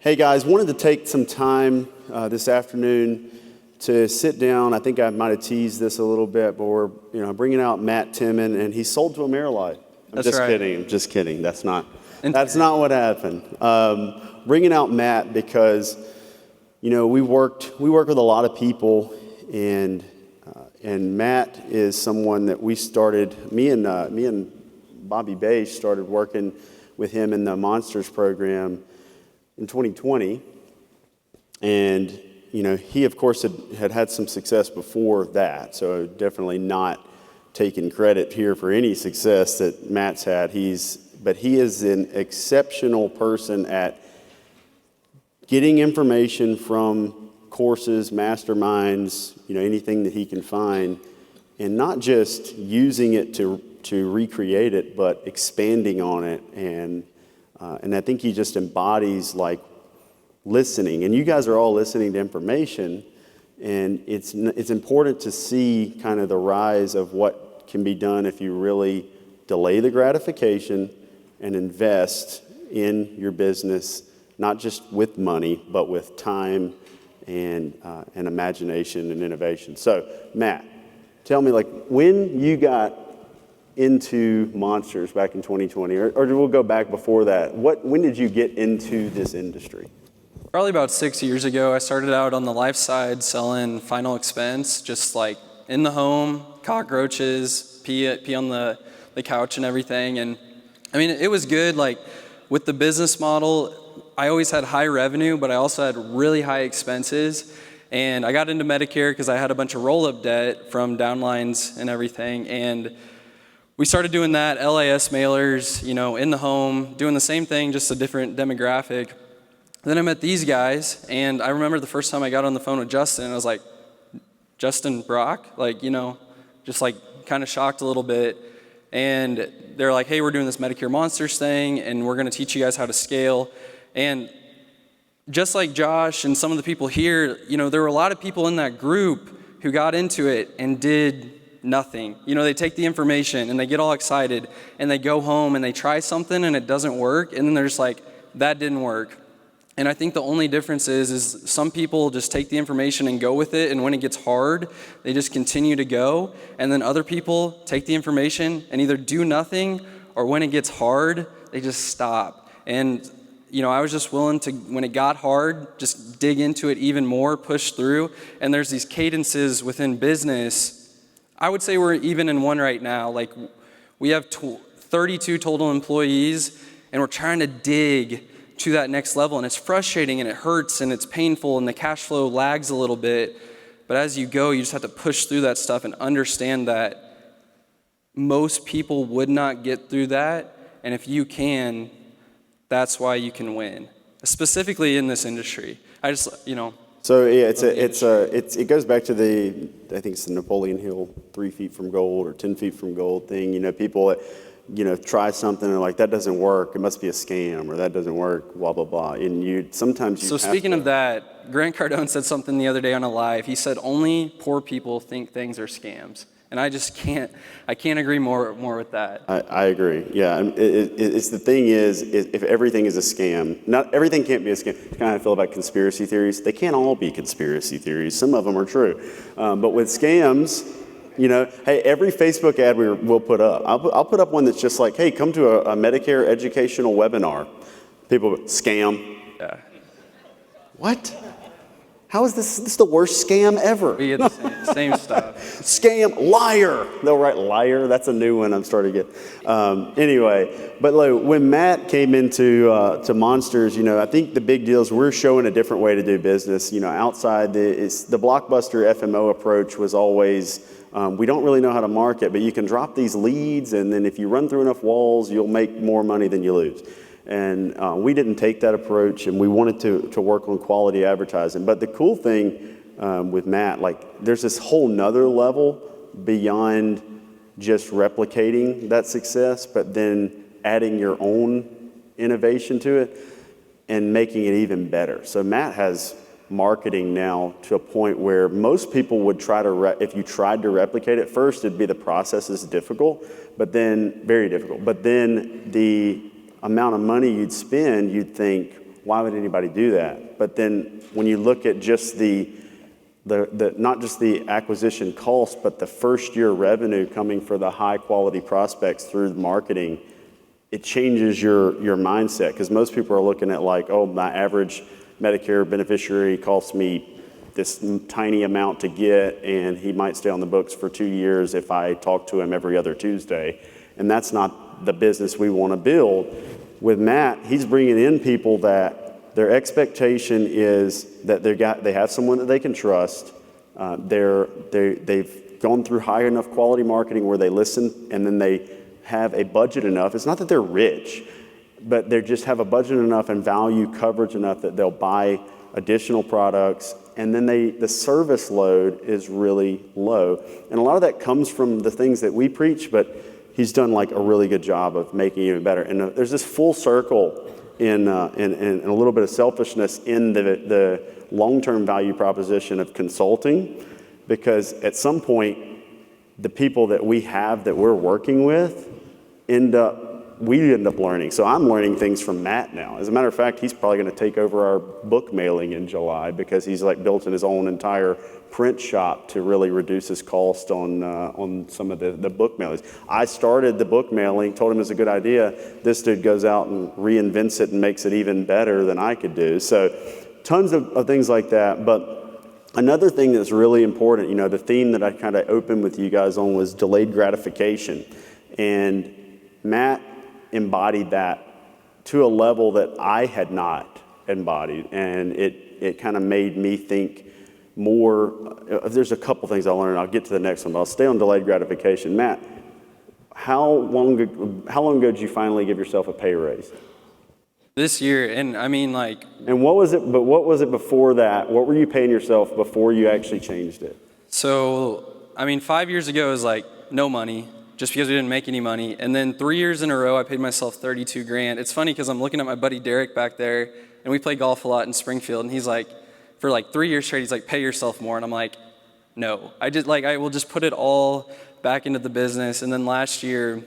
Hey guys, wanted to take some time this afternoon to sit down. I think I might have teased this a little bit, but we're bringing out Matt Temmen, and he's sold to AmeriLife. I'm just kidding. That's not what happened. Bringing out Matt because we work with a lot of people, and Matt is someone that we started. Me and Bobby Beige started working with him in the Monsters program in 2020, and he of course had some success before that, so definitely not taking credit here for any success that Matt's had. But he is an exceptional person at getting information from courses, masterminds, anything that he can find, and not just using it to recreate it, but expanding on it. And I think he just embodies listening. And you guys are all listening to information, and it's important to see kind of the rise of what can be done if you really delay the gratification and invest in your business, not just with money, but with time and imagination and innovation. So, Matt, tell me, when you got into Monsters back in 2020, or we'll go back before that. When did you get into this industry? Probably about 6 years ago. I started out on the life side selling final expense, just in the home, cockroaches, pee on the couch and everything. And I mean, it was good. With the business model, I always had high revenue, but I also had really high expenses. And I got into Medicare because I had a bunch of roll-up debt from downlines and everything. And we started doing that, LAS mailers, in the home, doing the same thing, just a different demographic. Then I met these guys, and I remember the first time I got on the phone with Justin, I was like, Justin Brock? Just kind of shocked a little bit. And they're like, hey, we're doing this Medicare Monsters thing, and we're going to teach you guys how to scale. And just like Josh and some of the people here, there were a lot of people in that group who got into it and did nothing. They take the information and they get all excited and they go home and they try something and it doesn't work, and then they're just like, that didn't work. And I think the only difference is some people just take the information and go with it, and when it gets hard, they just continue to go. And then other people take the information and either do nothing, or when it gets hard, they just stop. And I was just willing to, when it got hard, just dig into it even more, push through. And there's these cadences within business. I would say we're even in one right now. We have 32 total employees, and we're trying to dig to that next level, and it's frustrating, and it hurts, and it's painful, and the cash flow lags a little bit. But as you go, you just have to push through that stuff and understand that most people would not get through that, and if you can, that's why you can win, specifically in this industry. So yeah, it goes back to I think it's the Napoleon Hill 3 feet from gold or 10 feet from gold thing. People that try something and they're like, that doesn't work, it must be a scam, or that doesn't work, blah blah blah. And sometimes. So speaking of that, Grant Cardone said something the other day on a live. He said only poor people think things are scams. And I just can't agree more with that. I agree. Yeah, it's the thing is, if everything is a scam, not everything can't be a scam. It's kind of how I feel about conspiracy theories. They can't all be conspiracy theories. Some of them are true. But with scams, hey, every Facebook ad we'll put up, I'll put up one that's just like, hey, come to a Medicare educational webinar. People go, scam. Yeah. What? How is this? This is the worst scam ever. We get the same stuff. Scam, liar. They'll write liar. That's a new one I'm starting to get. Anyway, but when Matt came into to Monsters, I think the big deal is we're showing a different way to do business. Outside the Blockbuster FMO approach was always, we don't really know how to market, but you can drop these leads, and then if you run through enough walls, you'll make more money than you lose. And we didn't take that approach, and we wanted to work on quality advertising. But the cool thing with Matt, there's this whole nother level beyond just replicating that success, but then adding your own innovation to it and making it even better. So Matt has marketing now to a point where most people would try to, if you tried to replicate it, first it'd be the process is difficult, but then very difficult. But then the amount of money you'd spend, you'd think, why would anybody do that? But then when you look at just the not just the acquisition cost, but the first year revenue coming for the high quality prospects through marketing, it changes your mindset, because most people are looking at like, oh, my average Medicare beneficiary costs me this tiny amount to get, and he might stay on the books for 2 years if I talk to him every other Tuesday. And that's not the business we want to build. With Matt, he's bringing in people that their expectation is that they have someone that they can trust. They've gone through high enough quality marketing where they listen, and then they have a budget enough. It's not that they're rich, but they just have a budget enough and value coverage enough that they'll buy additional products, and then the service load is really low. And a lot of that comes from the things that we preach, but he's done like a really good job of making it even better. And there's this full circle in a little bit of selfishness in the long-term value proposition of consulting, because at some point, the people that we have that we're working with we end up learning. So I'm learning things from Matt now. As a matter of fact, he's probably going to take over our book mailing in July, because he's like built in his own entire print shop to really reduce his cost on some of the book mailings. I started the book mailing, told him it's a good idea. This dude goes out and reinvents it and makes it even better than I could do. So tons of things like that. But another thing that's really important, the theme that I kind of opened with you guys on was delayed gratification. And Matt embodied that to a level that I had not embodied. And it kind of made me think more. There's a couple things I learned. I'll get to the next one, but I'll stay on delayed gratification. Matt, how long ago did you finally give yourself a pay raise? This year, and I mean like... And what was it before that? What were you paying yourself before you actually changed it? So, 5 years ago was like no money, just because we didn't make any money. And then 3 years in a row, I paid myself $32,000. It's funny because I'm looking at my buddy Derek back there, and we play golf a lot in Springfield, and he's like, for like 3 years straight, he's like, pay yourself more. And I'm like, no. I will just put it all back into the business. And then last year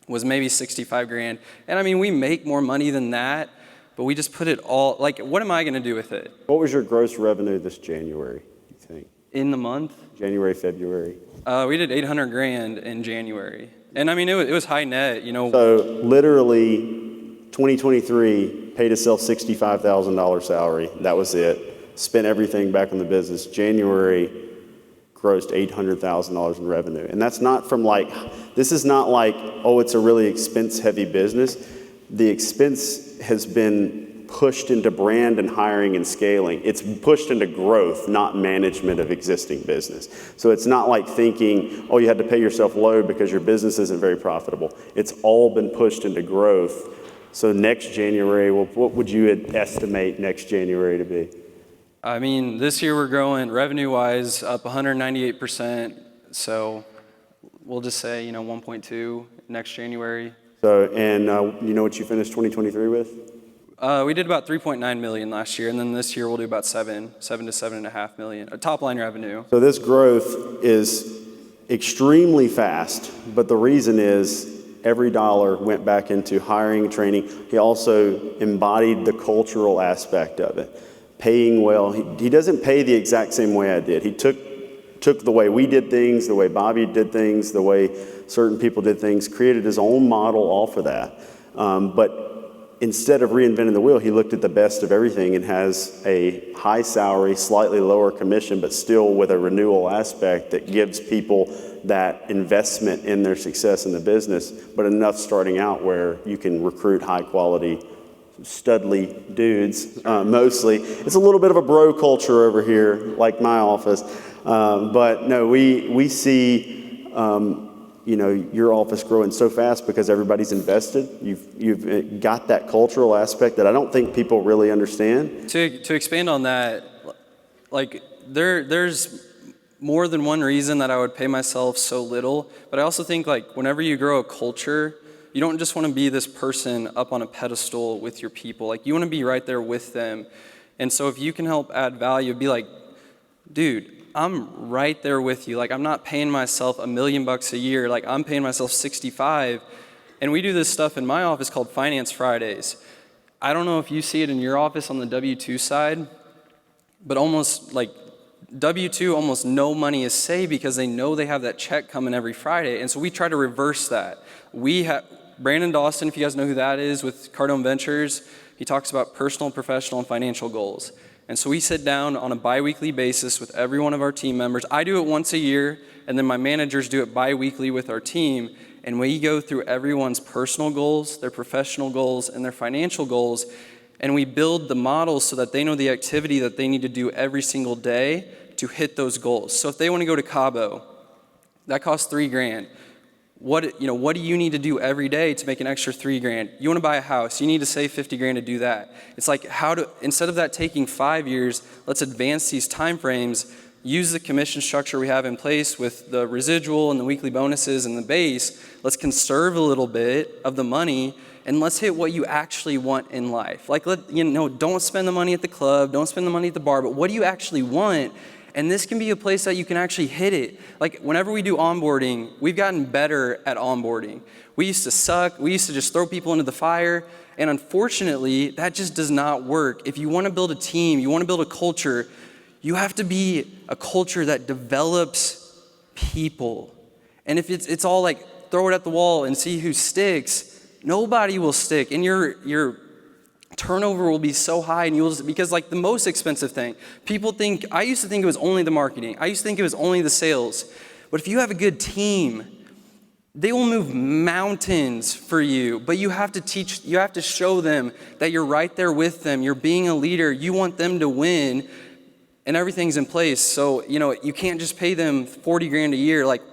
was maybe $65,000. And we make more money than that, but we just put it all, what am I going to do with it? What was your gross revenue this January, you think? In the month? January, February. We did $800,000 in January. And it was high net, So literally 2023 paid himself $65,000 salary. That was it. Spent everything back on the business. January grossed $800,000 in revenue. And that's not from this is not like, oh, it's a really expense heavy business. The expense has been pushed into brand and hiring and scaling. It's pushed into growth, not management of existing business. So it's not like thinking, oh, you had to pay yourself low because your business isn't very profitable. It's all been pushed into growth. So next January, what would you estimate next January to be? This year we're growing revenue-wise up 198%. So we'll just say, 1.2 next January. So, and you know what you finished 2023 with? We did about 3.9 million last year, and then this year we'll do about 7 to 7.5 million, top line revenue. So this growth is extremely fast, but the reason is every dollar went back into hiring and training. He also embodied the cultural aspect of it. Paying well. He doesn't pay the exact same way I did. He took the way we did things, the way Bobby did things, the way certain people did things, created his own model off of that. But instead of reinventing the wheel, he looked at the best of everything and has a high salary, slightly lower commission, but still with a renewal aspect that gives people that investment in their success in the business, but enough starting out where you can recruit high quality studly dudes, mostly. It's a little bit of a bro culture over here, like my office. But no, we see, your office growing so fast because everybody's invested. You've got that cultural aspect that I don't think people really understand. To expand on that, there's more than one reason that I would pay myself so little, but I also think whenever you grow a culture, you don't just want to be this person up on a pedestal with your people. You want to be right there with them. And so if you can help add value, be like, dude, I'm right there with you. I'm not paying myself $1 million a year. I'm paying myself 65. And we do this stuff in my office called Finance Fridays. I don't know if you see it in your office on the W-2 side, but almost like W-2, almost no money is saved because they know they have that check coming every Friday. And so we try to reverse that. We have Brandon Dawson, if you guys know who that is, with Cardone Ventures, he talks about personal, professional, and financial goals. And so we sit down on a bi-weekly basis with every one of our team members. I do it once a year, and then my managers do it bi-weekly with our team. And we go through everyone's personal goals, their professional goals, and their financial goals. And we build the models so that they know the activity that they need to do every single day to hit those goals. So if they want to go to Cabo, that costs $3,000. What do you need to do every day to make an extra $3,000? You want to buy a house, you need to save $50,000 to do that. It's like instead of that taking 5 years, let's advance these time frames, use the commission structure we have in place with the residual and the weekly bonuses and the base. Let's conserve a little bit of the money and let's hit what you actually want in life. Like, don't spend the money at the club, don't spend the money at the bar, but what do you actually want? And this can be a place that you can actually hit it. Like, whenever we do onboarding, we've gotten better at onboarding. We used to suck. We used to just throw people into the fire. And unfortunately, that just does not work. If you want to build a team, you want to build a culture, you have to be a culture that develops people. And if it's all like throw it at the wall and see who sticks, nobody will stick. And your turnover will be so high, and because like the most expensive thing, I used to think it was only the marketing. I used to think it was only the sales. But if you have a good team, they will move mountains for you. But you have to show them that you're right there with them. You're being a leader. You want them to win, and everything's in place. So, you can't just pay them $40,000 a year. Like,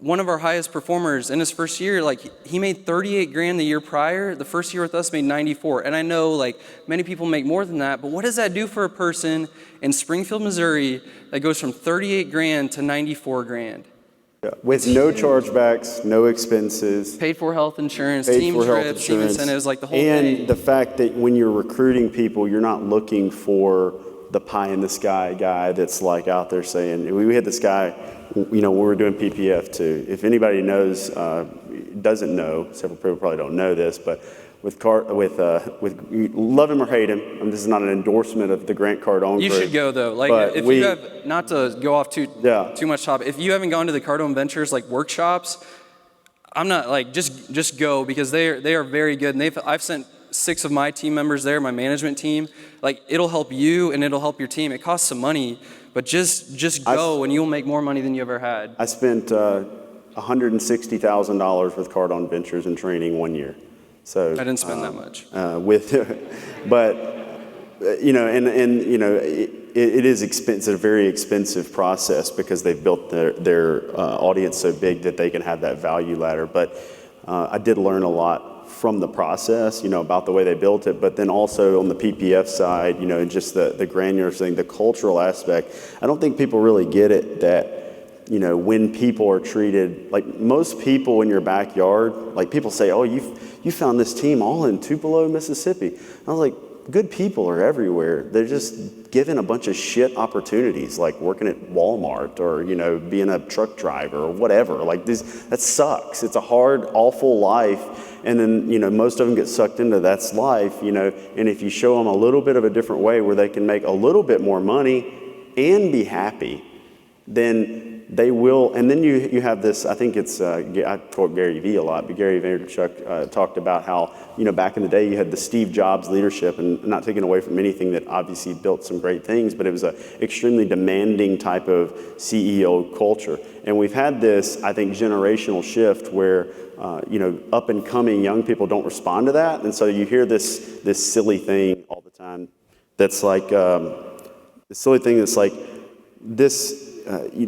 one of our highest performers in his first year, like he made $38,000 the year prior. The first year with us made $94,000. And I know like many people make more than that, but what does that do for a person in Springfield, Missouri that goes from $38,000 to $94,000? Yeah. With no chargebacks, no expenses. Paid for health insurance, team trips, team incentives, like the whole thing. And the fact that when you're recruiting people, you're not looking for the pie in the sky guy that's like out there saying, we had this guy, when we were doing PPF too. If anybody knows, doesn't know, several people probably don't know this, but with love him or hate him, this is not an endorsement of the Grant Cardone You group, should go though. Like if you have, not to go off too much topic, if you haven't gone to the Cardone Ventures like workshops, I'm not like, just go, because they are very good. And I've sent 6 of my team members there, my management team. Like, it'll help you and it'll help your team. It costs some money, but just go and you'll make more money than you ever had. I spent $160,000 with Cardone Ventures in training 1 year. So I didn't spend that much. It is expensive. It's a very expensive process because they've built their audience so big that they can have that value ladder. But I did learn a lot from the process, about the way they built it, but then also on the PPF side, just the granular thing, the cultural aspect. I don't think people really get it that, when people are treated, like most people in your backyard, like people say, oh, you found this team all in Tupelo, Mississippi. I was like, good people are everywhere. They're just given a bunch of shit opportunities, like working at Walmart or, being a truck driver or whatever. Like that sucks. It's a hard, awful life. And then, most of them get sucked into that's life, and if you show them a little bit of a different way where they can make a little bit more money and be happy, then they will. And then you have this, I think it's, I quote Gary Vee a lot, but Gary Vaynerchuk talked about how, back in the day you had the Steve Jobs leadership, and not taking away from anything that obviously built some great things, but it was an extremely demanding type of CEO culture. And we've had this, I think, generational shift where, up and coming young people don't respond to that. And so you hear this silly thing all the time that's like,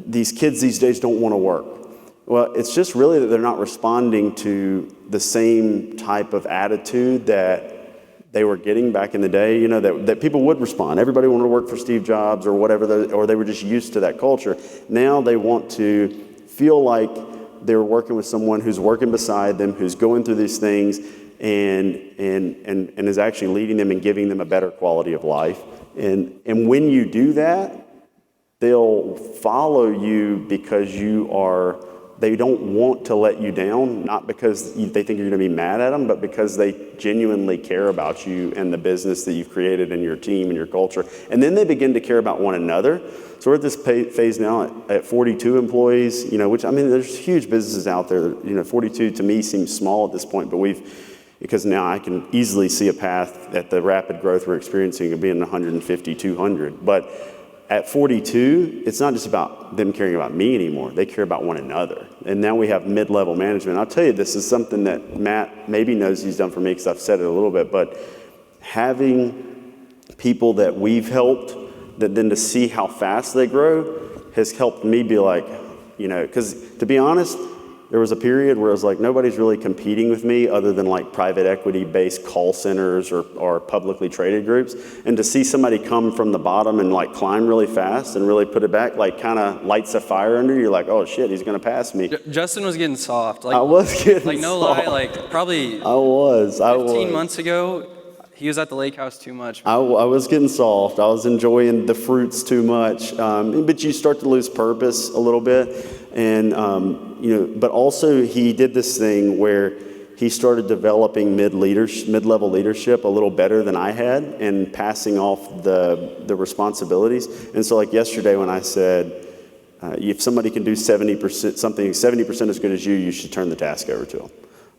these kids these days don't want to work. Well, it's just really that they're not responding to the same type of attitude that they were getting back in the day, that people would respond. Everybody wanted to work for Steve Jobs or whatever, or they were just used to that culture. Now they want to feel like they're working with someone who's working beside them, who's going through these things and is actually leading them and giving them a better quality of life. And when you do that, they'll follow you because you are they don't want to let you down, not because they think you're going to be mad at them, but because they genuinely care about you and the business that you've created and your team and your culture. And then they begin to care about one another. So we're at this phase now at 42 employees, which, there's huge businesses out there. 42 to me seems small at this point, but because now I can easily see a path at the rapid growth we're experiencing of being 150, 200. But at 42, it's not just about them caring about me anymore. They care about one another. And now we have mid-level management. I'll tell you, this is something that Matt maybe knows he's done for me because I've said it a little bit, but having people that we've helped, that then to see how fast they grow has helped me be like, because to be honest, there was a period where it was like nobody's really competing with me other than like private equity-based call centers or publicly traded groups. And to see somebody come from the bottom and like climb really fast and really put it back, like kind of lights a fire under you. You're like, oh shit, he's gonna pass me. Justin was getting soft. I was getting like no soft. lie, like probably 15 months ago, he was at the lake house too much. I was getting soft. I was enjoying the fruits too much. But you start to lose purpose a little bit. And, but also he did this thing where he started developing mid-level leadership a little better than I had and passing off the responsibilities. And so like yesterday when I said, if somebody can do 70% as good as you should turn the task over to them.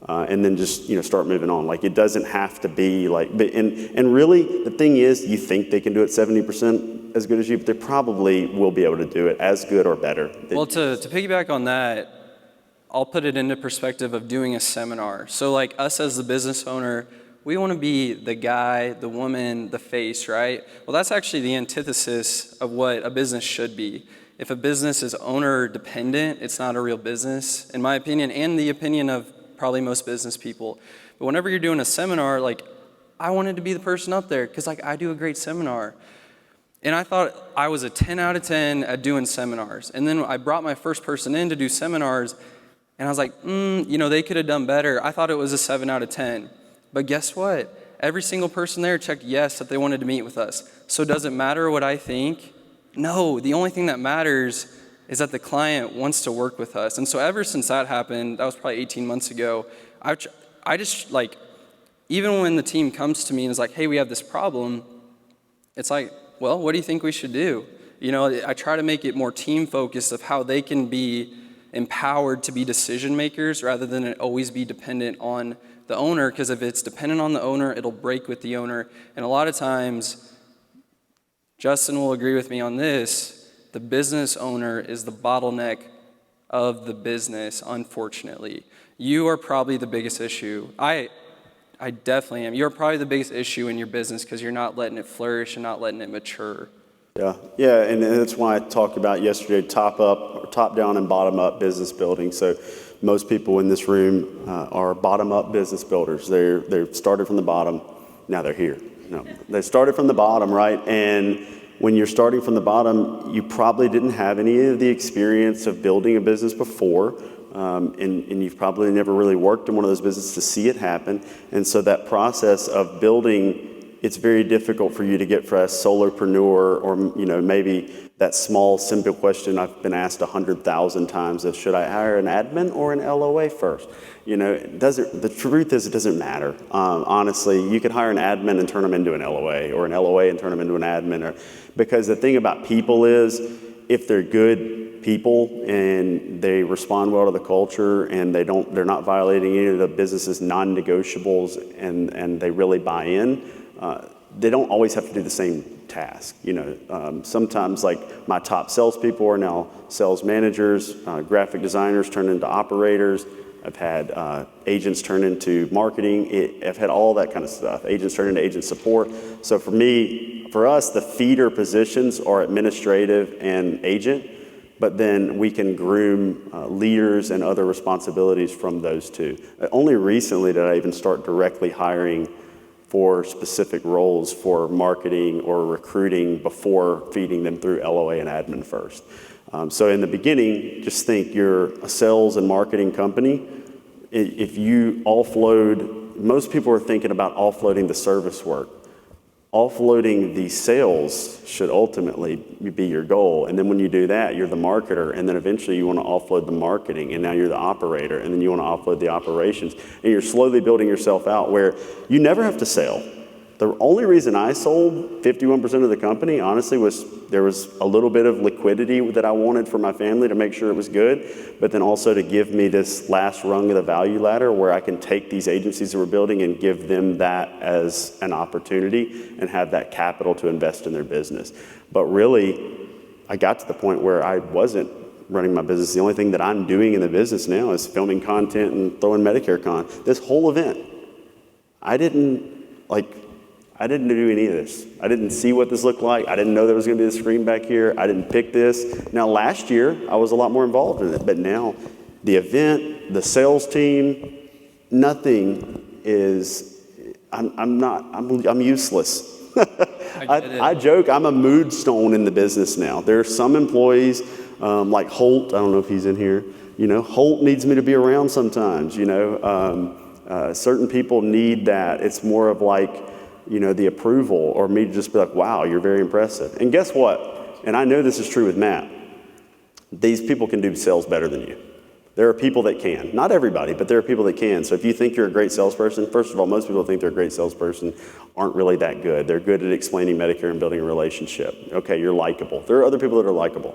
And then just, start moving on. Like, it doesn't have to be like, and really the thing is, you think they can do it 70% as good as you, but they probably will be able to do it as good or better. Well, to piggyback on that, I'll put it into perspective of doing a seminar. So like us as the business owner, we want to be the guy, the woman, the face, right? Well, that's actually the antithesis of what a business should be. If a business is owner dependent, it's not a real business, in my opinion, and the opinion of probably most business people. But whenever you're doing a seminar, like I wanted to be the person up there because like I do a great seminar. And I thought I was a 10 out of 10 at doing seminars. And then I brought my first person in to do seminars and I was like, they could have done better. I thought it was a 7 out of 10. But guess what? Every single person there checked yes that they wanted to meet with us. So does it matter what I think? No, the only thing that matters is that the client wants to work with us. And so ever since that happened, that was probably 18 months ago, I just like, even when the team comes to me and is like, hey, we have this problem, it's like, well, what do you think we should do? I try to make it more team focused of how they can be empowered to be decision makers rather than it always be dependent on the owner, because if it's dependent on the owner, it'll break with the owner. And a lot of times, Justin will agree with me on this, the business owner is the bottleneck of the business, unfortunately. You are probably the biggest issue. I definitely am. You're probably the biggest issue in your business because you're not letting it flourish and not letting it mature. Yeah, and that's why I talked about yesterday, top down and bottom up business building. So most people in this room are bottom up business builders. They're started from the bottom, now they're here. They started from the bottom, right? And when you're starting from the bottom, you probably didn't have any of the experience of building a business before, and you've probably never really worked in one of those businesses to see it happen. And so that process of building, it's very difficult for you to get for a solopreneur or maybe that small, simple question I've been asked 100,000 times of should I hire an admin or an LOA first? The truth is it doesn't matter. Honestly, you could hire an admin and turn them into an LOA or an LOA and turn them into an admin. Because the thing about people is if they're good people and they respond well to the culture and they're not violating any of the business's non-negotiables and they really buy in, they don't always have to do the same task. Sometimes like my top salespeople are now sales managers, graphic designers turn into operators. I've had agents turn into marketing. I've had all that kind of stuff. Agents turn into agent support. So for us, the feeder positions are administrative and agent, but then we can groom leaders and other responsibilities from those two. Only recently did I even start directly hiring for specific roles for marketing or recruiting before feeding them through LOA and admin first. So in the beginning, just think you're a sales and marketing company. If you offload, most people are thinking about offloading the service work. offloading the sales should ultimately be your goal. And then when you do that, you're the marketer, and then eventually you want to offload the marketing, and now you're the operator, and then you want to offload the operations. And you're slowly building yourself out where you never have to sell. The only reason I sold 51% of the company, honestly, was there was a little bit of liquidity that I wanted for my family to make sure it was good, but then also to give me this last rung of the value ladder where I can take these agencies that we're building and give them that as an opportunity and have that capital to invest in their business. But really, I got to the point where I wasn't running my business. The only thing that I'm doing in the business now is filming content and throwing Medicare con. This whole event, I didn't do any of this. I didn't see what this looked like. I didn't know there was going to be a screen back here. I didn't pick this. Now, last year, I was a lot more involved in it. But now, the event, the sales team, nothing is, I'm useless. I joke, I'm a mood stone in the business now. There are some employees, like Holt, I don't know if he's in here, Holt needs me to be around sometimes, certain people need that. It's more of like, the approval, or me to just be like, wow, you're very impressive. And guess what? And I know this is true with Matt. These people can do sales better than you. There are people that can. Not everybody, but there are people that can. So if you think you're a great salesperson, first of all, most people think they're a great salesperson aren't really that good. They're good at explaining Medicare and building a relationship. Okay, you're likable. There are other people that are likable.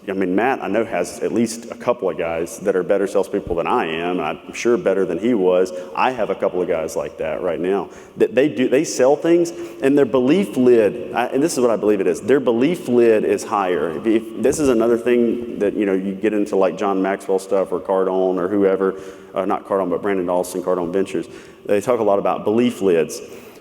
Matt, I know, has at least a couple of guys that are better salespeople than I am. I'm sure better than he was. I have a couple of guys like that right now. That they sell things, and their belief lid, and this is what I believe it is, their belief lid is higher. If this is another thing that, you get into like John Maxwell stuff or Cardone or whoever, not Cardone, but Brandon Dawson, Cardone Ventures. They talk a lot about belief lids.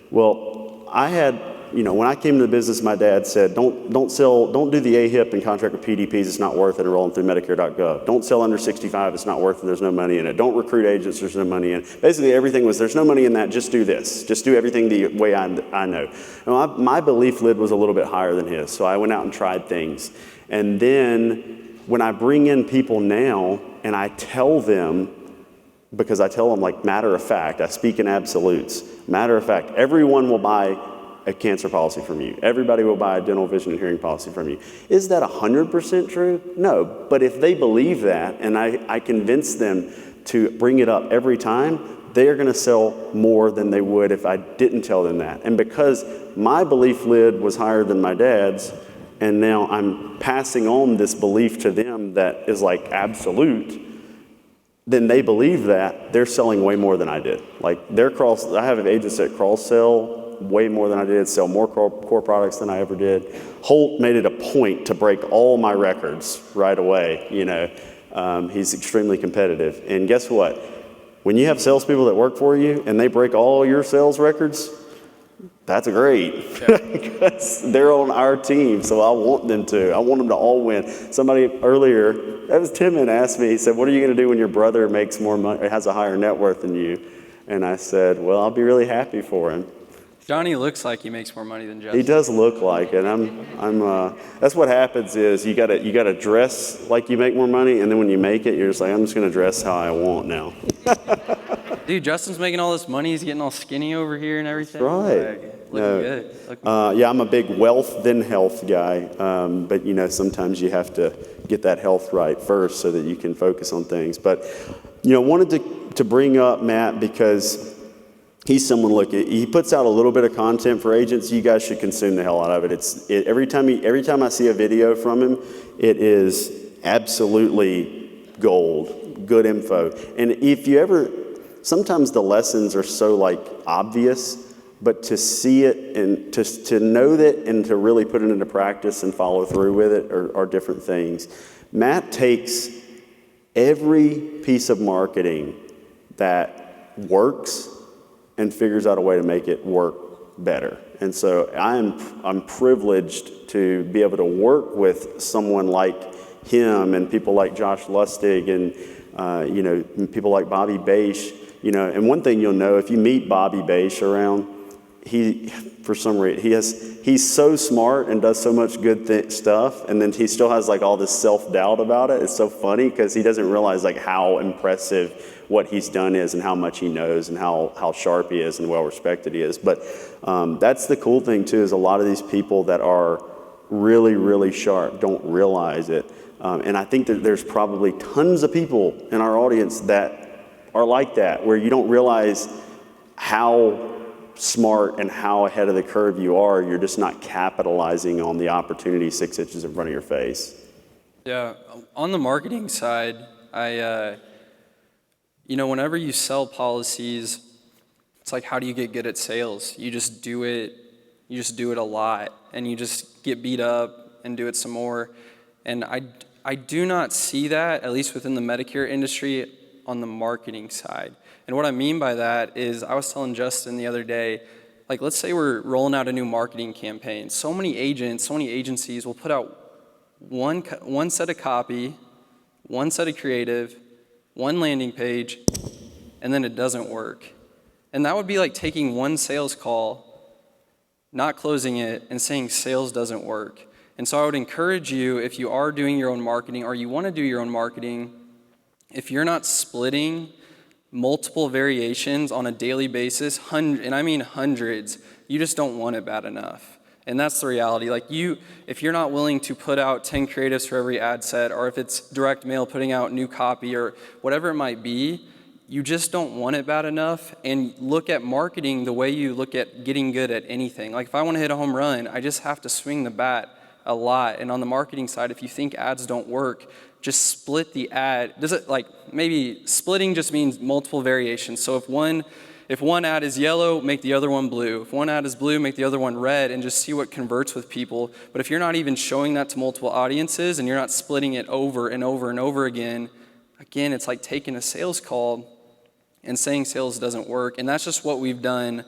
Well, I had, when I came into the business, my dad said, don't do the AHIP and contract with PDPs, it's not worth it, enrolling through Medicare.gov. Don't sell under 65, it's not worth it, there's no money in it. Don't recruit agents, there's no money in it. Basically, everything was, there's no money in that, just do this. Just do everything the way I know. And my belief lid was a little bit higher than his, so I went out and tried things. And then, when I bring in people now, and I tell them, because I tell them like matter of fact, I speak in absolutes. Matter of fact, everyone will buy a cancer policy from you. Everybody will buy a dental, vision, and hearing policy from you. Is that 100% true? No. But if they believe that, and I convince them to bring it up every time, they are going to sell more than they would if I didn't tell them that. And because my belief lid was higher than my dad's, and now I'm passing on this belief to them that is like absolute, then they believe that, they're selling way more than I did. Like I have agents that cross-sell way more than I did, sell more core products than I ever did. Holt made it a point to break all my records right away. He's extremely competitive. And guess what? When you have salespeople that work for you and they break all your sales records, that's great. Yeah. Because they're on our team, so I want them to. I want them to all win. Somebody earlier, that was Timmon, asked me, he said, what are you going to do when your brother makes more money, has a higher net worth than you? And I said, well, I'll be really happy for him. Johnny looks like he makes more money than Justin. He does look like it. That's what happens is you gotta dress like you make more money, and then when you make it, you're just like, I'm just gonna dress how I want now. Dude, Justin's making all this money. He's getting all skinny over here and everything. That's right. Like, looking good. Yeah, I'm a big wealth then health guy, but sometimes you have to get that health right first so that you can focus on things. But wanted to bring up Matt because he's someone, he puts out a little bit of content for agents. You guys should consume the hell out of it. Every time I see a video from him, it is absolutely gold, good info. And if you ever, sometimes the lessons are so obvious, but to see it and to know that and to really put it into practice and follow through with it are different things. Matt takes every piece of marketing that works and figures out a way to make it work better. And so I'm privileged to be able to work with someone like him and people like Josh Lustig and people like Bobby Bache. And one thing you'll know, if you meet Bobby Bache around, for some reason, he's so smart and does so much good stuff, and then he still has like all this self-doubt about it. It's so funny because he doesn't realize like how impressive what he's done is and how much he knows and how sharp he is and well respected he is. But that's the cool thing too, is a lot of these people that are really, really sharp don't realize it. And I think that there's probably tons of people in our audience that are like that, where you don't realize how smart and how ahead of the curve you are. You're just not capitalizing on the opportunity 6 inches in front of your face. Yeah, on the marketing side, whenever you sell policies, it's like, how do you get good at sales? You just do it a lot, and you just get beat up and do it some more. And I do not see that, at least within the Medicare industry, on the marketing side. And what I mean by that is, I was telling Justin the other day, like, let's say we're rolling out a new marketing campaign. So many agents, so many agencies will put out one set of copy, one set of creative, one landing page, and then it doesn't work. And that would be like taking one sales call, not closing it, and saying sales doesn't work. And so I would encourage you, if you are doing your own marketing or you want to do your own marketing, if you're not splitting multiple variations on a daily basis, and I mean hundreds, you just don't want it bad enough. And that's the reality. Like, if you're not willing to put out 10 creatives for every ad set, or if it's direct mail putting out new copy or whatever it might be, you just don't want it bad enough. And look at marketing the way you look at getting good at anything. Like, if I want to hit a home run, I just have to swing the bat a lot. And on the marketing side, if you think ads don't work, just split the ad. Maybe splitting just means multiple variations. So if one ad is yellow, make the other one blue. If one ad is blue, make the other one red, and just see what converts with people. But if you're not even showing that to multiple audiences and you're not splitting it over and over and over again, it's like taking a sales call and saying sales doesn't work. And that's just what we've done.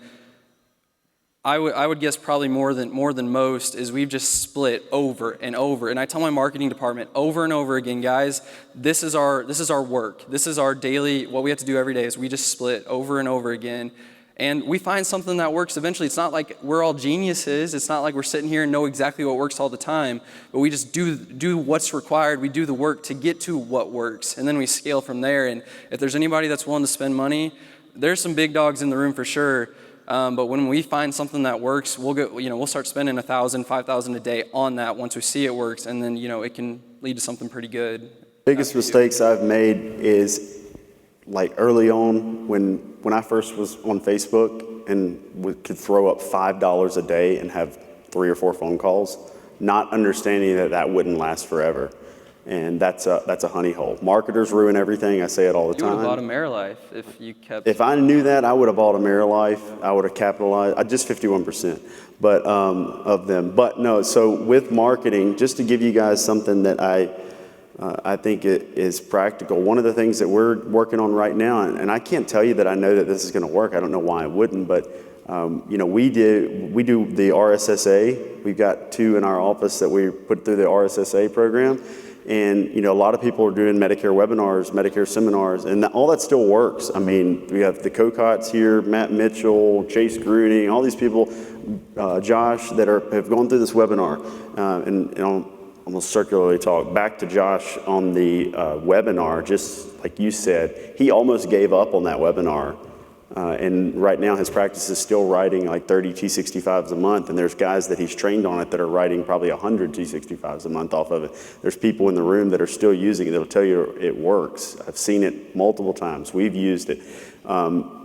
I would guess probably more than most is we've just split over and over. And I tell my marketing department over and over again, guys, this is our work. This is our daily, what we have to do every day is we just split over and over again. And we find something that works eventually. It's not like we're all geniuses. It's not like we're sitting here and know exactly what works all the time. But we just do what's required. We do the work to get to what works. And then we scale from there. And if there's anybody that's willing to spend money, there's some big dogs in the room for sure. But when we find something that works, we'll start spending $1,000, $5,000 a day on that once we see it works, and then it can lead to something pretty good. Biggest mistakes I've made is like early on when I first was on Facebook and could throw up $5 a day and have 3 or 4 phone calls, not understanding that wouldn't last forever. And that's a honey hole. Marketers ruin everything. I say it all the time. You would have bought a AmeriLife if you kept. If I knew that, I would have bought a AmeriLife. I would have capitalized. Just 51%, but of them. But no. So with marketing, just to give you guys something that I think it is practical. One of the things that we're working on right now, and I can't tell you that I know that this is going to work. I don't know why it wouldn't, but we do the RSSA. We've got 2 in our office that we put through the RSSA program. And, a lot of people are doing Medicare webinars, Medicare seminars, and all that still works. I mean, we have the Cocottes here, Matt Mitchell, Chase Gruding, all these people, Josh, that have gone through this webinar. And I'm going to circularly talk back to Josh on the webinar, just like you said. He almost gave up on that webinar. And right now his practice is still writing like 30 T65s a month, and there's guys that he's trained on it that are writing probably 100 T65s a month off of it. There's people in the room that are still using it that'll tell you it works. I've seen it multiple times. We've used it.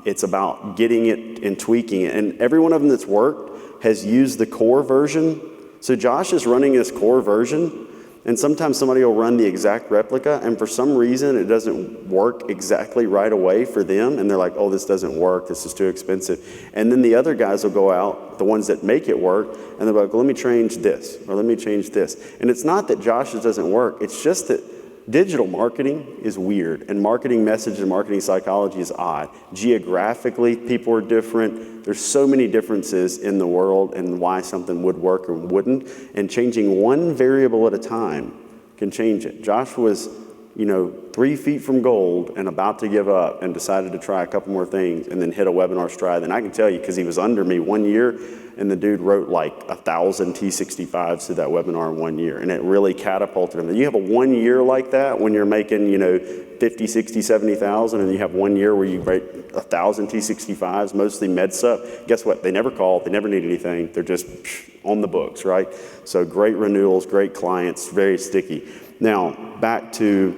It's about getting it and tweaking it, and every one of them that's worked has used the core version. So Josh is running this core version, and sometimes somebody will run the exact replica, and for some reason it doesn't work exactly right away for them, and they're like, oh, this doesn't work, this is too expensive. And then the other guys will go out, the ones that make it work, and they're like, let me change this, or let me change this. And it's not that Josh's doesn't work, it's just that digital marketing is weird, and marketing message and marketing psychology is odd. Geographically, people are different. There's so many differences in the world and why something would work or wouldn't, and changing one variable at a time can change it. Josh was, 3 feet from gold and about to give up and decided to try a couple more things and then hit a webinar stride, then I can tell you, because he was under me 1 year, and the dude wrote like 1,000 T65s to that webinar in 1 year, and it really catapulted him. And you have a 1 year like that when you're making, 50, 60, 70,000, and you have 1 year where you write 1,000 T65s, mostly med stuff. Guess what? They never call, they never need anything. They're just on the books, right? So great renewals, great clients, very sticky. Now, back to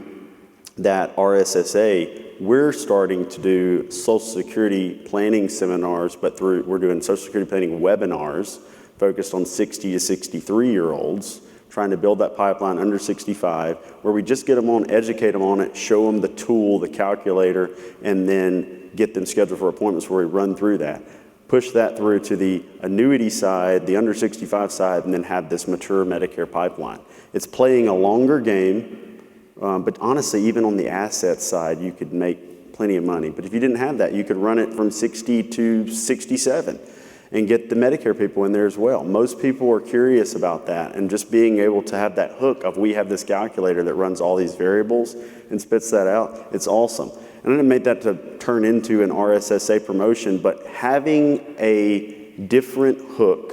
that RSSA, we're starting to do Social Security planning seminars, but we're doing Social Security planning webinars focused on 60 to 63-year-olds, trying to build that pipeline under 65, where we just get them on, educate them on it, show them the tool, the calculator, and then get them scheduled for appointments where we run through that. Push that through to the annuity side, the under 65 side, and then have this mature Medicare pipeline. It's playing a longer game. But honestly, even on the asset side, you could make plenty of money. But if you didn't have that, you could run it from 60 to 67 and get the Medicare people in there as well. Most people are curious about that, and just being able to have that hook of, we have this calculator that runs all these variables and spits that out, it's awesome. And I didn't make that to turn into an RSSA promotion, but having a different hook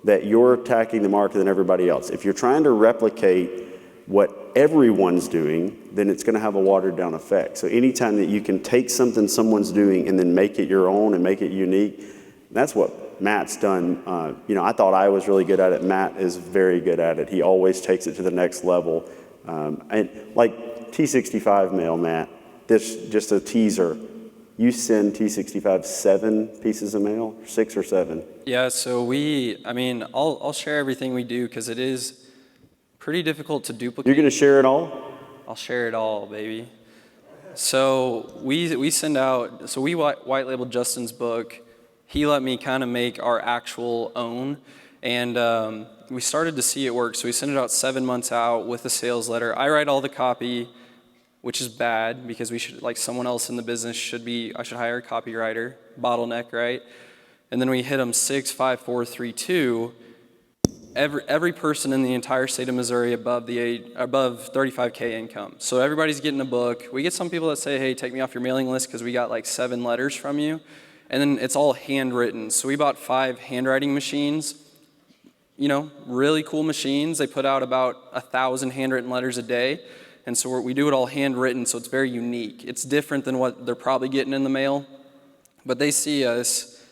that you're attacking the market than everybody else. If you're trying to replicate what everyone's doing, then it's going to have a watered down effect. So anytime that you can take something someone's doing and then make it your own and make it unique, that's what Matt's done. I thought I was really good at it. Matt is very good at it. He always takes it to the next level. And like T65 mail, Matt, this just a teaser. You send T65 7 pieces of mail, 6 or 7? Yeah, so I'll share everything we do, because it is pretty difficult to duplicate. You're going to share it all? I'll share it all, baby. So we send out, so we white labeled Justin's book. He let me kind of make our actual own, and we started to see it work. So we send it out 7 months out with a sales letter. I write all the copy, which is bad, because we should, like, someone else in the business I should hire a copywriter, bottleneck, right? And then we hit them 6, 5, 4, 3, 2. Every person in the entire state of Missouri above 35K income. So everybody's getting a book. We get some people that say, hey, take me off your mailing list because we got like 7 letters from you. And then it's all handwritten. So we bought 5 handwriting machines, really cool machines. They put out about 1,000 handwritten letters a day. And so we do it all handwritten, so it's very unique. It's different than what they're probably getting in the mail. But they see us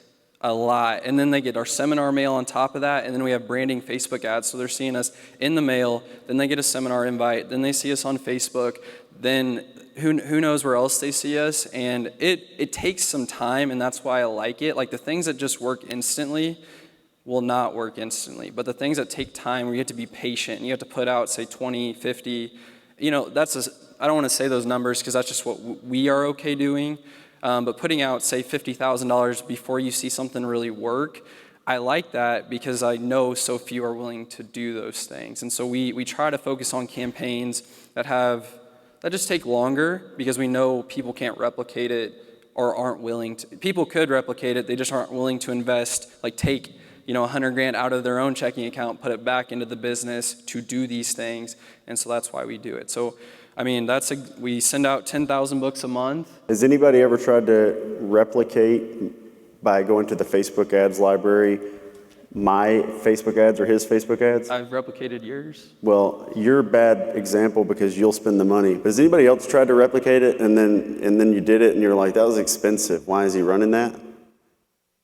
a lot, and then they get our seminar mail on top of that, and then we have branding Facebook ads, so they're seeing us in the mail, then they get a seminar invite, then they see us on Facebook, then who knows where else they see us, and it takes some time, and that's why I like it. Like, the things that just work instantly will not work instantly, but the things that take time, where you have to be patient, and you have to put out, say, 20, 50, I don't want to say those numbers because that's just what we are okay doing. But putting out, say, $50,000 before you see something really work, I like that because I know so few are willing to do those things. And so we try to focus on campaigns that just take longer, because we know people can't replicate it or aren't willing to. People could replicate it, they just aren't willing to invest, like take $100,000 out of their own checking account, put it back into the business to do these things. And so that's why we do it. So we send out 10,000 books a month. Has anybody ever tried to replicate by going to the Facebook ads library, my Facebook ads or his Facebook ads? I've replicated yours. Well, you're a bad example because you'll spend the money. But has anybody else tried to replicate it and then you did it and you're like, that was expensive. Why is he running that?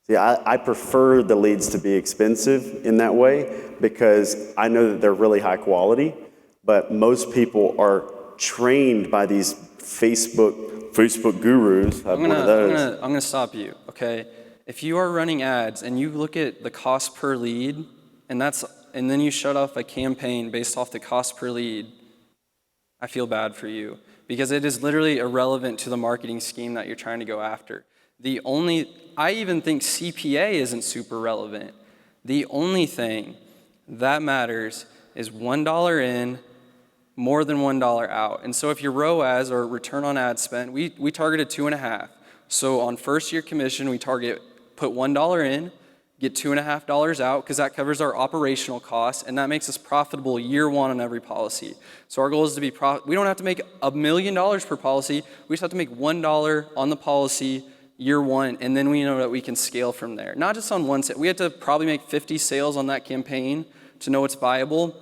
See, I prefer the leads to be expensive in that way, because I know that they're really high quality, but most people are trained by these Facebook gurus. I'm gonna stop you, okay? If you are running ads and you look at the cost per lead, and then you shut off a campaign based off the cost per lead, I feel bad for you, because it is literally irrelevant to the marketing scheme that you're trying to go after. I even think CPA isn't super relevant. The only thing that matters is $1 in, more than $1 out. And so if your ROAS, or return on ad spend, we targeted 2.5. So on first year commission, we put $1 in, get $2.50 out because that covers our operational costs, and that makes us profitable year one on every policy. So our goal is to be we don't have to make $1 million per policy. We just have to make $1 on the policy year one, and then we know that we can scale from there. Not just on one sale. We have to probably make 50 sales on that campaign to know it's viable.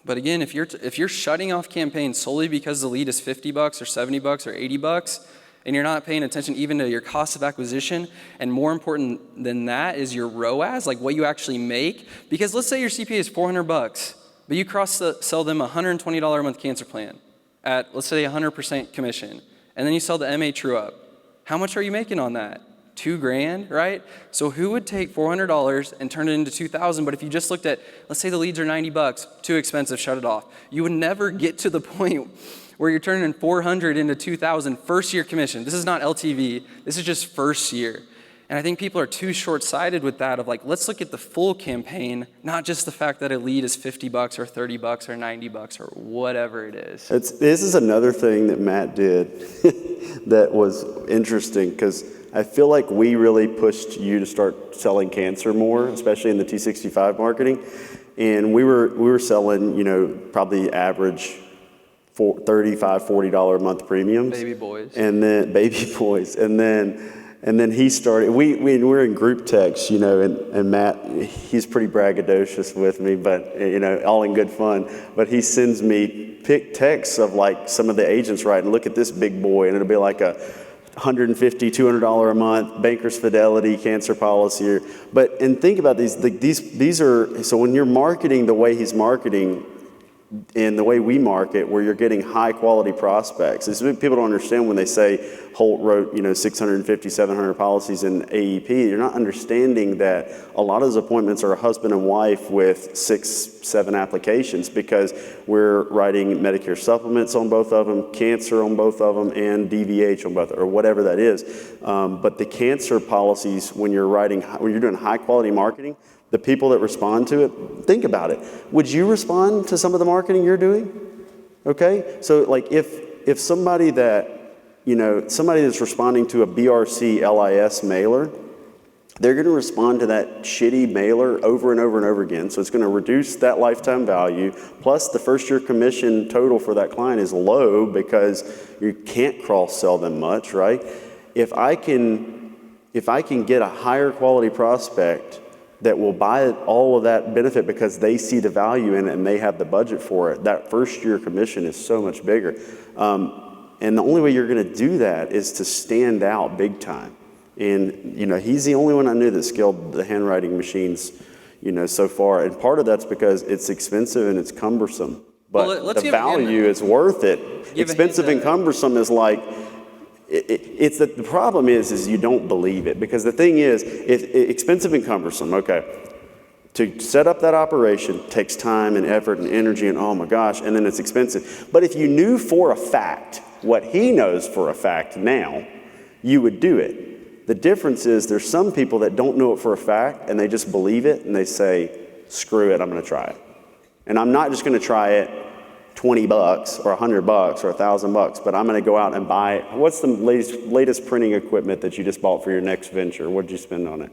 But again, if you're shutting off campaigns solely because the lead is $50 or $70 or $80, and you're not paying attention even to your cost of acquisition, and more important than that is your ROAS, like what you actually make. Because let's say your CPA is $400, but you sell them a $120 a month cancer plan at, let's say, 100% commission, and then you sell the MA true up. How much are you making on that? $2,000, right? So who would take $400 and turn it into $2,000? But if you just looked at, let's say the leads are $90, too expensive, shut it off. You would never get to the point where you're turning $400 into $2,000 first year commission. This is not LTV. This is just first year. And I think people are too short-sighted with that of like, let's look at the full campaign, not just the fact that a lead is $50 or $30 or $90 or whatever it is. This is another thing that Matt did that was interesting, because I feel like we really pushed you to start selling cancer more, especially in the T65 marketing. And we were selling, probably average $35, $40 a month premiums. Baby boys. And then he started, we're in group text, and Matt, he's pretty braggadocious with me, but, all in good fun. But he sends me texts of like some of the agents writing, look at this big boy, and it'll be like a $150, $200 a month, Bankers Fidelity, cancer policy. And think about these are, so when you're marketing the way he's marketing, and the way we market, where you're getting high quality prospects. It's what people don't understand when they say Holt wrote, 650, 700 policies in AEP. You're not understanding that a lot of those appointments are a husband and wife with 6, 7 applications, because we're writing Medicare supplements on both of them, cancer on both of them, and DVH on both, or whatever that is. But the cancer policies, when you're doing high quality marketing, the people that respond to it, think about it. Would you respond to some of the marketing you're doing? Okay? So like if somebody somebody that's responding to a BRC LIS mailer, they're going to respond to that shitty mailer over and over and over again. So it's going to reduce that lifetime value. Plus the first year commission total for that client is low because you can't cross sell them much, right? If I can get a higher quality prospect that will buy all of that benefit because they see the value in it and they have the budget for it, that first year commission is so much bigger. And the only way you're going to do that is to stand out big time. And, he's the only one I knew that scaled the handwriting machines, so far. And part of that's because it's expensive and it's cumbersome. But the value is worth it. Expensive and cumbersome is like, it's that the problem is you don't believe it, because the thing is, it's expensive and cumbersome. Okay, to set up that operation takes time and effort and energy, and oh my gosh, and then it's expensive. But if you knew for a fact what he knows for a fact now, you would do it. The difference is there's some people that don't know it for a fact and they just believe it and they say, screw it, I'm going to try it. And I'm not just going to try it $20 or $100 or $1,000, but I'm going to go out and buy. What's the latest printing equipment that you just bought for your next venture? What did you spend on it?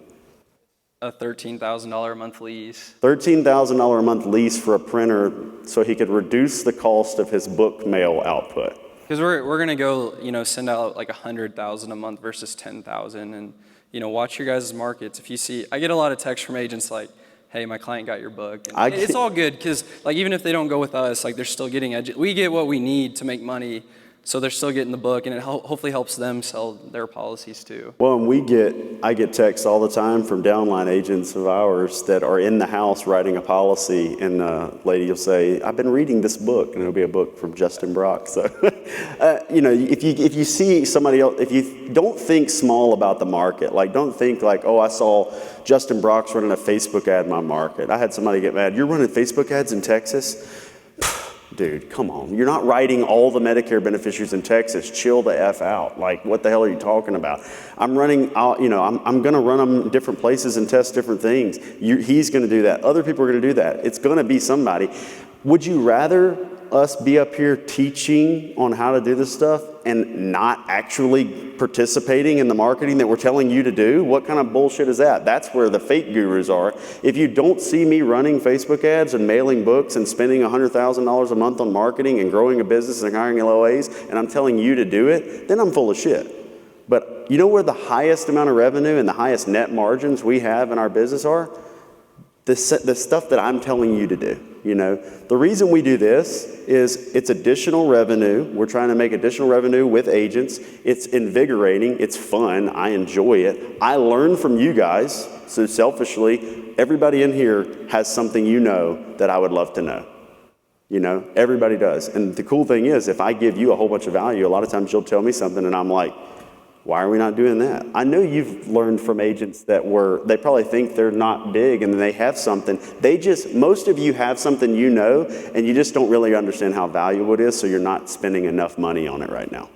A $13,000 a month lease. $13,000 a month lease for a printer so he could reduce the cost of his book mail output. Because we're going to go, send out like 100,000 a month versus 10,000, and watch your guys' markets. If you see, I get a lot of texts from agents like, hey, my client got your book. And it's all good, because like even if they don't go with us, like they're still getting we get what we need to make money, so they're still getting the book, and it hopefully helps them sell their policies too. Well, and I get texts all the time from downline agents of ours that are in the house writing a policy, and a lady will say, I've been reading this book, and it'll be a book from Justin Brock. So, if you see somebody else, if you don't think small about the market, like don't think like, oh, I saw Justin Brock's running a Facebook ad in my market. I had somebody get mad. You're running Facebook ads in Texas? Dude, come on. You're not writing all the Medicare beneficiaries in Texas. Chill the F out. Like, what the hell are you talking about? I'm going to run them in different places and test different things. He's going to do that. Other people are going to do that. It's going to be somebody. Would you rather us be up here teaching on how to do this stuff and not actually participating in the marketing that we're telling you to do? What kind of bullshit is that? That's where the fake gurus are. If you don't see me running Facebook ads and mailing books and spending $100,000 a month on marketing and growing a business and hiring LOAs, and I'm telling you to do it, then I'm full of shit. But you know where the highest amount of revenue and the highest net margins we have in our business are? The stuff that I'm telling you to do. You know, the reason we do this is it's additional revenue. We're trying to make additional revenue with agents. It's invigorating. It's fun. I enjoy it. I learn from you guys. So selfishly, everybody in here has something you know that I would love to know. You know, everybody does. And the cool thing is, if I give you a whole bunch of value, a lot of times you'll tell me something and I'm like, why are we not doing that? I know you've learned from agents that they probably think they're not big and they have something. Most of you have something you know, and you just don't really understand how valuable it is, so you're not spending enough money on it right now.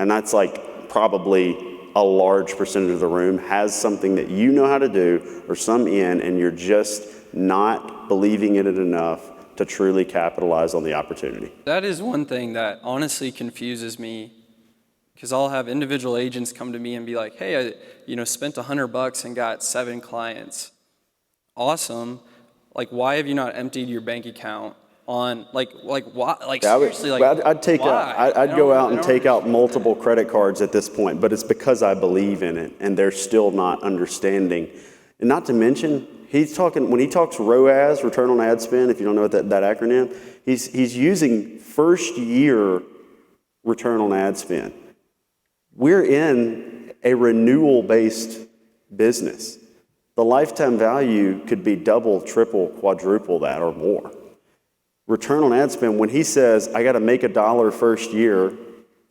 And that's like probably a large percentage of the room has something that you know how to do or some in, and you're just not believing in it enough to truly capitalize on the opportunity. That is one thing that honestly confuses me. Because I'll have individual agents come to me and be like, hey, I spent $100 and got 7 clients. Awesome. Like, why have you not emptied your bank account on, why? Like, seriously, I'd go out and take out multiple credit cards at this point, but it's because I believe in it, and they're still not understanding. And not to mention, when he talks ROAS, return on ad spend, if you don't know what that acronym, he's using first year return on ad spend. We're in a renewal-based business. The lifetime value could be double, triple, quadruple that or more. Return on ad spend, when he says, I got to make $1 first year,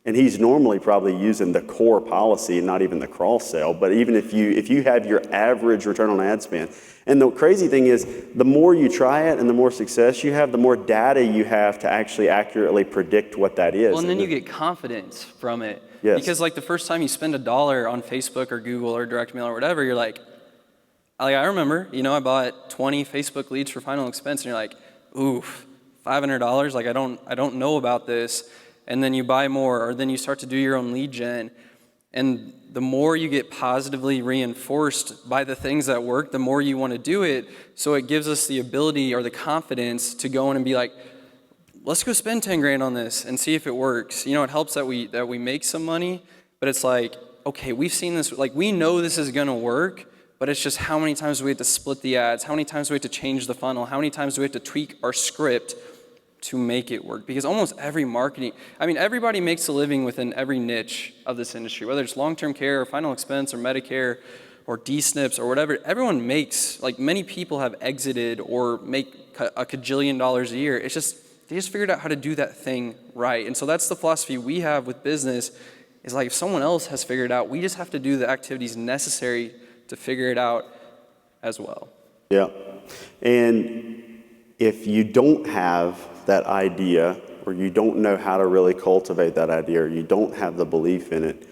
and he's normally probably using the core policy and not even the cross sell, but even if you have your average return on ad spend, and the crazy thing is, the more you try it and the more success you have, the more data you have to actually accurately predict what that is. Well, and then you get confidence from it. Yes. Because like the first time you spend $1 on Facebook or Google or direct mail or whatever, you're like I remember, I bought 20 Facebook leads for final expense, and you're like, oof, $500, like I don't know about this. And then you buy more, or then you start to do your own lead gen. And the more you get positively reinforced by the things that work, the more you want to do it. So it gives us the ability or the confidence to go in and be like, let's go spend 10 grand on this and see if it works. It helps that we make some money, but it's like, okay, we've seen this, like we know this is gonna work, but it's just how many times do we have to split the ads? How many times do we have to change the funnel? How many times do we have to tweak our script to make it work? Because almost everybody makes a living within every niche of this industry, whether it's long-term care or final expense or Medicare or D-SNPs or whatever. Everyone makes, like many people have exited or make a cajillion dollars a year. It's just, they just figured out how to do that thing right. And so that's the philosophy we have with business, is like if someone else has figured it out, we just have to do the activities necessary to figure it out as well. Yeah. And if you don't have that idea, or you don't know how to really cultivate that idea, or you don't have the belief in it,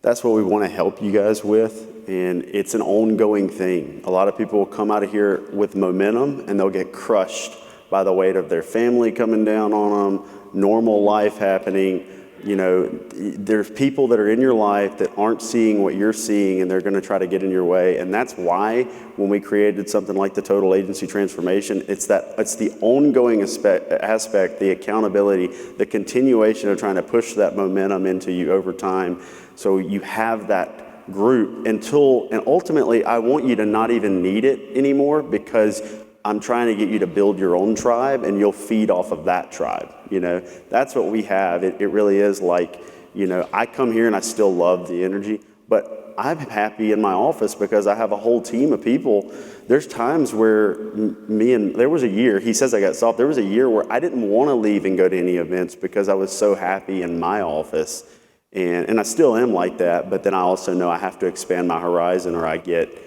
that's what we want to help you guys with. And it's an ongoing thing. A lot of people will come out of here with momentum and they'll get crushed by the weight of their family coming down on them, normal life happening. There's people that are in your life that aren't seeing what you're seeing, and they're going to try to get in your way. And that's why when we created something like the Total Agency Transformation, it's the ongoing aspect, the accountability, the continuation of trying to push that momentum into you over time. So you have that group and ultimately I want you to not even need it anymore, because I'm trying to get you to build your own tribe, and you'll feed off of that tribe. That's what we have. It really is like, I come here and I still love the energy, but I'm happy in my office because I have a whole team of people. There's times where there was a year, he says I got soft, there was a year where I didn't want to leave and go to any events because I was so happy in my office. And I still am like that, but then I also know I have to expand my horizon, or I get,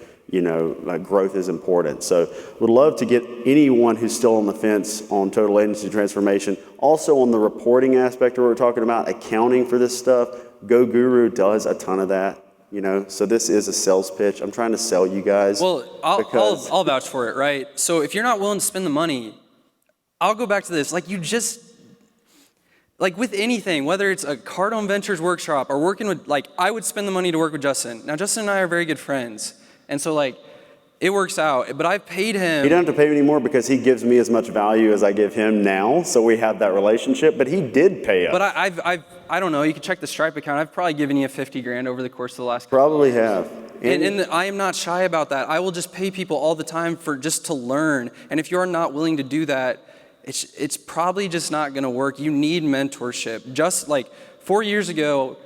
growth is important. So would love to get anyone who's still on the fence on Total Agency Transformation. Also on the reporting aspect of what we're talking about, accounting for this stuff, Go Guru does a ton of that. So this is a sales pitch. I'm trying to sell you guys. Well, I'll vouch for it, right? So if you're not willing to spend the money, I'll go back to this. Like, you just like with anything, whether it's a Cardone Ventures workshop or working with, like, I would spend the money to work with Justin. Now, Justin and I are very good friends. And so, like, it works out. But I've paid him. He doesn't have to pay me anymore because he gives me as much value as I give him now. So we have that relationship. But he did pay us. But I don't know. You can check the Stripe account. I've probably given you $50,000 over the course of the last Probably have. And I am not shy about that. I will just pay people all the time for just to learn. And if you're not willing to do that, it's probably just not going to work. You need mentorship. Just like 4 years ago,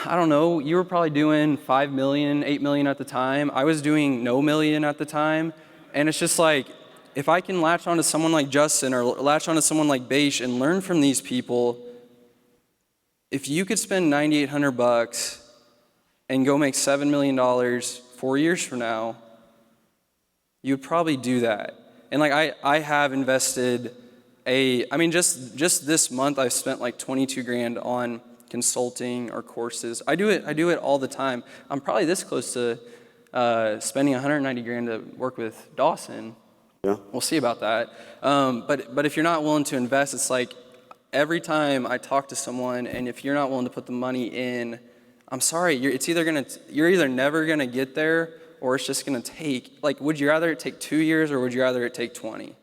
I don't know, you were probably doing 5 million, 8 million at the time. I was doing no million at the time. And it's just like, if I can latch onto someone like Justin or latch onto someone like Beish and learn from these people, if you could spend $9,800 and go make $7 million 4 years from now, you would probably do that. And like I have invested just this month I've spent like $22,000 on consulting or courses. I do it all the time. I'm probably this close to spending $190,000 to work with Dawson. Yeah. We'll see about that. But if you're not willing to invest, it's like every time I talk to someone, and if you're not willing to put the money in, I'm sorry, you're either never gonna get there, or it's just gonna take, like, would you rather it take 2 years or would you rather it take 20?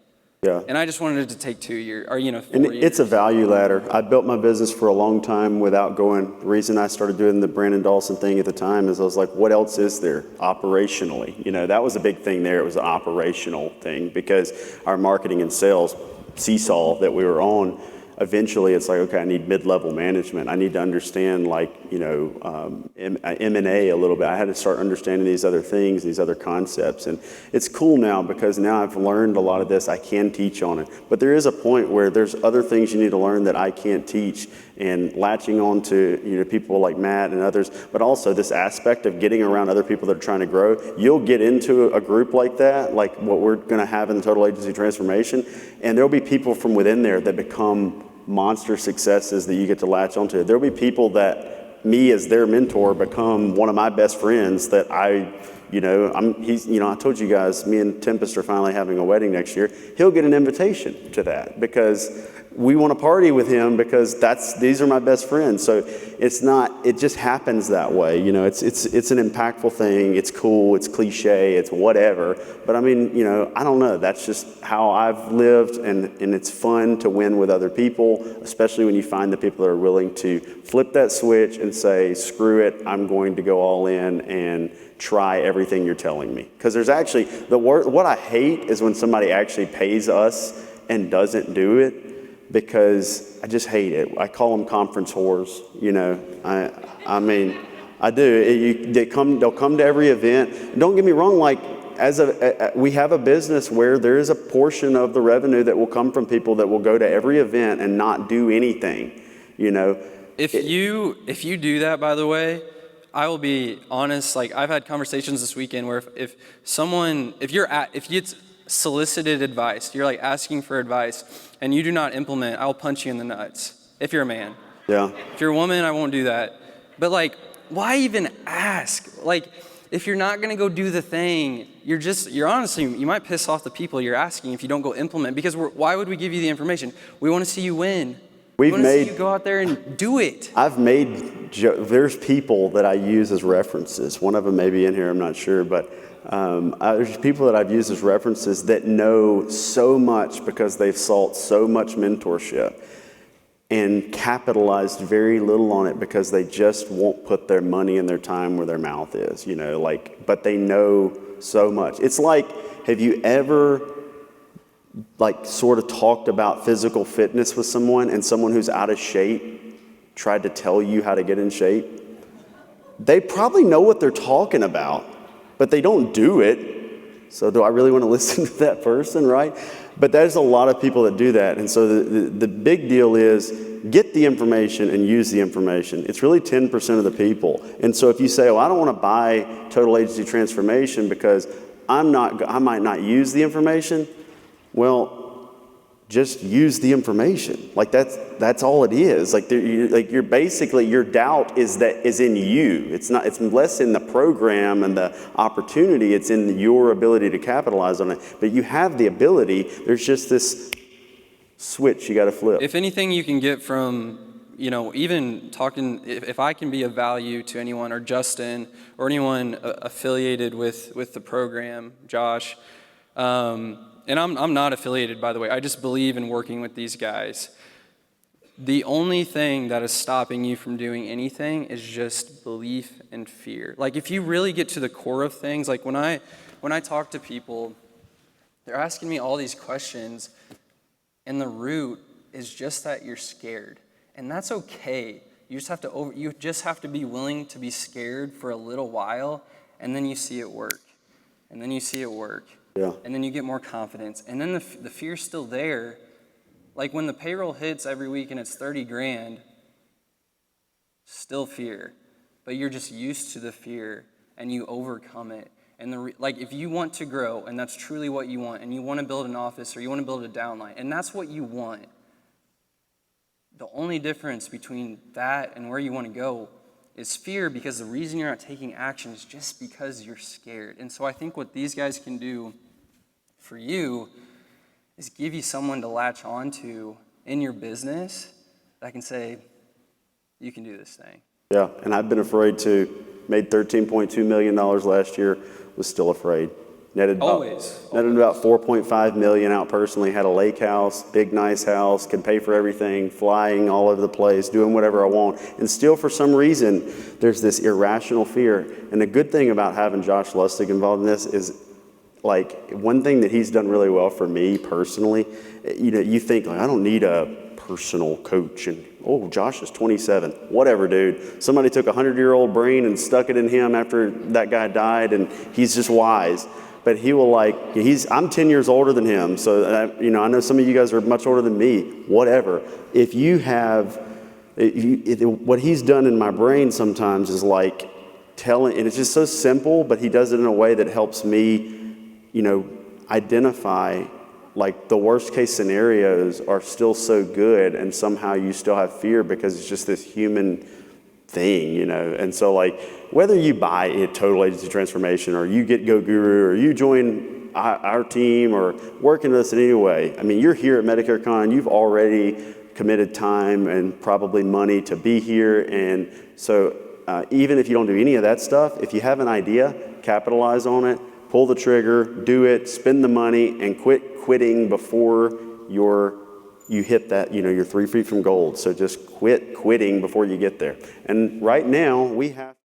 Yeah. And I just wanted it to take 2 years, or 4 And years. it's a value ladder. I built my business for a long time without going. The reason I started doing the Brandon Dawson thing at the time is I was like, what else is there operationally? That was a big thing there. It was an operational thing because our marketing and sales seesaw that we were on, eventually it's like, okay, I need mid-level management. I need to understand M&A a little bit. I had to start understanding these other things, these other concepts. And it's cool now because now I've learned a lot of this. I can teach on it. But there is a point where there's other things you need to learn that I can't teach, and latching on to people like Matt and others, but also this aspect of getting around other people that are trying to grow. You'll get into a group like that, like what we're going to have in the Total Agency Transformation, and there'll be people from within there that become monster successes that you get to latch onto. There'll be people that me as their mentor become one of my best friends that I told you guys, me and Tempest are finally having a wedding next year. He'll get an invitation to that because we want to party with him because these are my best friends. So it just happens that way. It's an impactful thing. It's cool. It's cliche. It's whatever. But I don't know. That's just how I've lived, and it's fun to win with other people, especially when you find the people that are willing to flip that switch and say, screw it, I'm going to go all in and try everything you're telling me. Because there's actually, what I hate is when somebody actually pays us and doesn't do it, because I just hate it. I call them conference whores, I do. They'll come to every event. And don't get me wrong, we have a business where there is a portion of the revenue that will come from people that will go to every event and not do anything, If you do that, by the way, I will be honest, I've had conversations this weekend where if it's solicited advice, you're asking for advice, and you do not implement, I'll punch you in the nuts. If you're a man. Yeah. If you're a woman, I won't do that. But why even ask? If you're not gonna go do the thing, you're honestly, you might piss off the people you're asking if you don't go implement, because why would we give you the information? We wanna see you win. We want to see you go out there and do it. There's people that I use as references. One of them may be in here, I'm not sure, but there's people that I've used as references that know so much because they've sought so much mentorship and capitalized very little on it because they just won't put their money and their time where their mouth is, but they know so much. It's like, have you ever sort of talked about physical fitness with someone, and someone who's out of shape tried to tell you how to get in shape? They probably know what they're talking about, but they don't do it. So do I really want to listen to that person, right? But there's a lot of people that do that. And so the big deal is get the information and use the information. It's really 10% of the people. And so if you say, I don't want to buy Total Agency Transformation because I might not use the information, well, just use the information. That's all it is. You're basically, your doubt is in you. It's less in the program and the opportunity. It's in your ability to capitalize on it. But you have the ability. There's just this switch you got to flip. If anything you can get from, even talking, if I can be of value to anyone, or Justin, or anyone affiliated with the program, Josh, and I'm not affiliated, by the way. I just believe in working with these guys. The only thing that is stopping you from doing anything is just belief and fear. Like, if you really get to the core of things, like when I talk to people, they're asking me all these questions, and the root is just that you're scared. And that's okay. You just have to be willing to be scared for a little while, and then you see it work. And then you see it work. Yeah. And then you get more confidence. And then the fear's still there. Like when the payroll hits every week and it's 30 grand, still fear. But you're just used to the fear and you overcome it. And like if you want to grow and that's truly what you want, and you want to build an office or you want to build a downline, and that's what you want, the only difference between that and where you want to go is fear, because the reason you're not taking action is just because you're scared. And so I think what these guys can do for you is give you someone to latch onto in your business that can say, you can do this thing. Yeah, and I've been afraid too. Made $13.2 million last year, was still afraid. Netted about $4.5 million out personally, had a lake house, big nice house, can pay for everything, flying all over the place, doing whatever I want. And still for some reason, there's this irrational fear. And the good thing about having Josh Lustig involved in this is, like, one thing that he's done really well for me personally, you think, like, I don't need a personal coach, and Josh is 27, whatever, dude. Somebody took a 100-year-old brain and stuck it in him after that guy died, and he's just wise. But he will, I'm 10 years older than him, so I know some of you guys are much older than me, whatever. If you have, what he's done in my brain sometimes is like telling, and it's just so simple, but he does it in a way that helps me identify, like, the worst case scenarios are still so good, and somehow you still have fear because it's just this human thing, And so, like, whether you buy a Total Agency Transformation, or you get Go Guru, or you join our team, or working with us in any way, I mean, you're here at Medicare Con, you've already committed time and probably money to be here, and so even if you don't do any of that stuff, if you have an idea, capitalize on it. Pull the trigger, do it, spend the money, and quit quitting before you hit that, you're 3 feet from gold. So just quit quitting before you get there. And right now, we have